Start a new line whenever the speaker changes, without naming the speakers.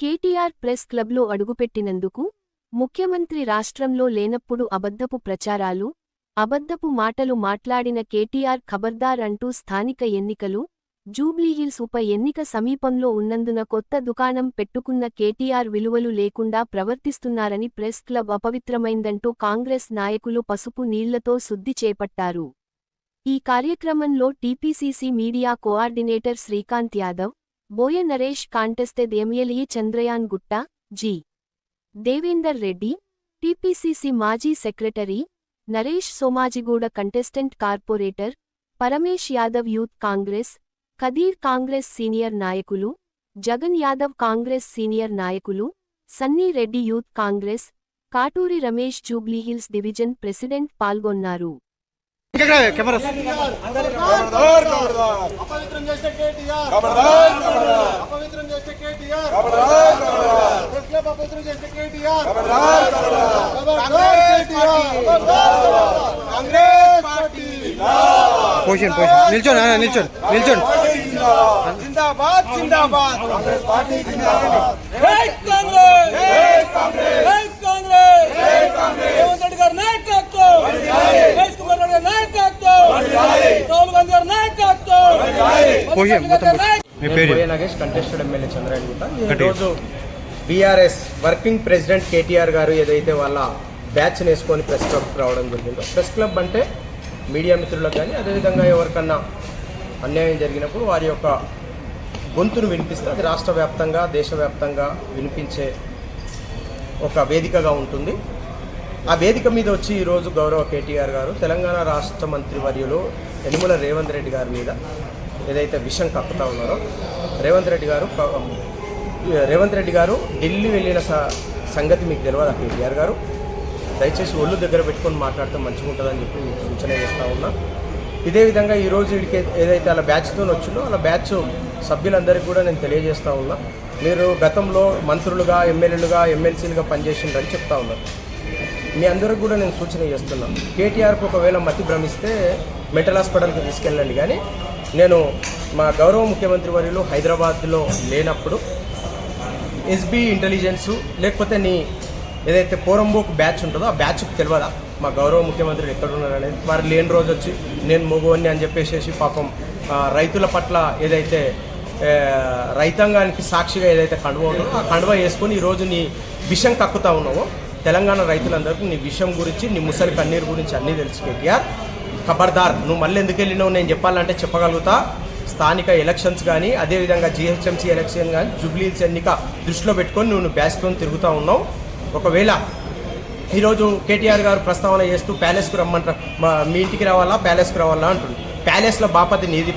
KTR press క్లబ్లో అడుగుపెట్టినందుకు ముఖ్యమంత్రి రాష్ట్రంలో లేనప్పుడు అబద్ధపు ప్రచారాలు, అబద్ధపు మాటలు మాట్లాడిన కేటీఆర్ ఖబర్దార్ అంటూ స్థానిక ఎన్నికలు, జూబ్లీహిల్స్ ఉప ఎన్నిక సమీపంలో ఉన్నందున కొత్త దుకాణం పెట్టుకున్న కేటీఆర్ విలువలు లేకుండా ప్రవర్తిస్తున్నారని ప్రెస్ క్లబ్ అపవిత్రమైందంటూ కాంగ్రెస్ నాయకులు పసుపు నీళ్లతో శుద్ధి చేపట్టారు. ఈ కార్యక్రమంలో TPCC media coordinator Srikanth Yadav, Boya Naresh, contested MLA Chandrayan Gutta, G. Devender Reddy, TPCC మాజీ secretary Naresh Somajiguda, contestant corporator Paramesh Yadav, youth Congress Khadeer Congress senior నాయకులు, జగన్ యాదవ్ కాంగ్రెస్ సీనియర్ నాయకులు, Sunny Reddy youth Congress, Katuri Ramesh Jubilee Hills division president పాల్గొన్నారు.
నిల్చోండి. జిందాబాద్ జిందాబాద్ కాంగ్రెస్ పార్టీ జిందాబాద్. జై కాంగ్రెస్, జై కాంగ్రెస్, జై కాంగ్రెస్, జై కాంగ్రెస్. రేవంత్ రెడ్డి గారి నాయకత్వం వర్ధిల్లాలి. మహేష్ కుమార్ రెడ్డి గారి నాయకత్వం వర్ధిల్లాలి. రాహుల్ గాంధీ గారి నాయకత్వం వర్ధిల్లాలి.
మీ పేరు? బోయ నరేష్, కంటెస్టెడ్ ఎమ్మెల్యే చంద్రయాన్ గుట్ట. ఈరోజు బీఆర్ఎస్ వర్కింగ్ ప్రెసిడెంట్ కేటీఆర్ గారు ఏదైతే వాళ్ళ బ్యాచ్ వేసుకొని ప్రెస్ క్లబ్ రావడం జరిగిందో, ప్రెస్ క్లబ్ అంటే మీడియా మిత్రులకు కానీ అదేవిధంగా ఎవరికన్నా అన్యాయం జరిగినప్పుడు వారి యొక్క గొంతును వినిపిస్తే అది రాష్ట్ర వ్యాప్తంగా, దేశవ్యాప్తంగా వినిపించే ఒక వేదికగా ఉంటుంది. ఆ వేదిక మీద వచ్చి ఈరోజు గౌరవ కేటీఆర్ గారు తెలంగాణ రాష్ట్ర మంత్రివర్యులు యనుమల రేవంత్ రెడ్డి గారి మీద ఏదైతే విషం కక్కుతా ఉన్నారో, రేవంత్ రెడ్డి గారు ఢిల్లీ వెళ్ళిన సంగతి మీకు తెలియదా కేటీఆర్ గారు? దయచేసి ఒళ్ళు దగ్గర పెట్టుకొని మాట్లాడితే మంచిగా ఉంటుందని చెప్పి మీకు సూచన చేస్తూ ఉన్నా. ఇదే విధంగా ఈరోజు వీడికి ఏదైతే అలా బ్యాచ్తో వచ్చిందో అలా బ్యాచ్ సభ్యులందరికీ కూడా నేను తెలియజేస్తూ ఉన్నా, మీరు గతంలో మంత్రులుగా, ఎమ్మెల్యేలుగా, ఎమ్మెల్సీలుగా పనిచేసిండ్రని చెప్తా ఉన్నారు. మీ అందరికి కూడా నేను సూచన చేస్తున్నాను, కేటీఆర్కి ఒకవేళ మతి భ్రమిస్తే మెంటల్ హాస్పిటల్కి తీసుకెళ్ళండి. కానీ నేను మా గౌరవ ముఖ్యమంత్రి వర్యులు హైదరాబాద్లో లేనప్పుడు ఎస్బీ ఇంటెలిజెన్సు లేకపోతే నీ ఏదైతే పోరంబోకు బ్యాచ్ ఉంటుందో ఆ బ్యాచ్కి తెలియదా మా గౌరవ ముఖ్యమంత్రి ఎక్కడున్నారనేది? వారు లేని రోజు వచ్చి నేను మొగోని అని చెప్పేసి పాపం రైతుల పట్ల ఏదైతే రైతాంగానికి సాక్షిగా ఏదైతే కండువ ఉంటుందో ఆ కండువ వేసుకొని ఈరోజు నీ విషం కక్కుతా ఉన్నావో తెలంగాణ రైతులందరికీ నీ విషయం గురించి, నీ ముసలి కన్నీరు గురించి అన్నీ తెలుసు కేటీఆర్. ఖబర్దార్, నువ్వు మళ్ళీ ఎందుకు వెళ్ళినావు నేను చెప్పాలంటే చెప్పగలుగుతా. స్థానిక ఎలక్షన్స్ కానీ అదేవిధంగా జీహెచ్ఎంసీ ఎలక్షన్ కానీ జూబ్లీహిల్స్ ఎన్నిక దృష్టిలో పెట్టుకొని నువ్వు బ్యాచ్తో తిరుగుతూ ఉన్నావు. ఒకవేళ ఈరోజు కేటీఆర్ గారు ప్రస్తావన చేస్తూ ప్యాలెస్కు రమ్మంటారు, మీ ఇంటికి రావాలా ప్యాలెస్కు రావాలా అంటుంది. ప్యాలెస్లో బాపతి నీది.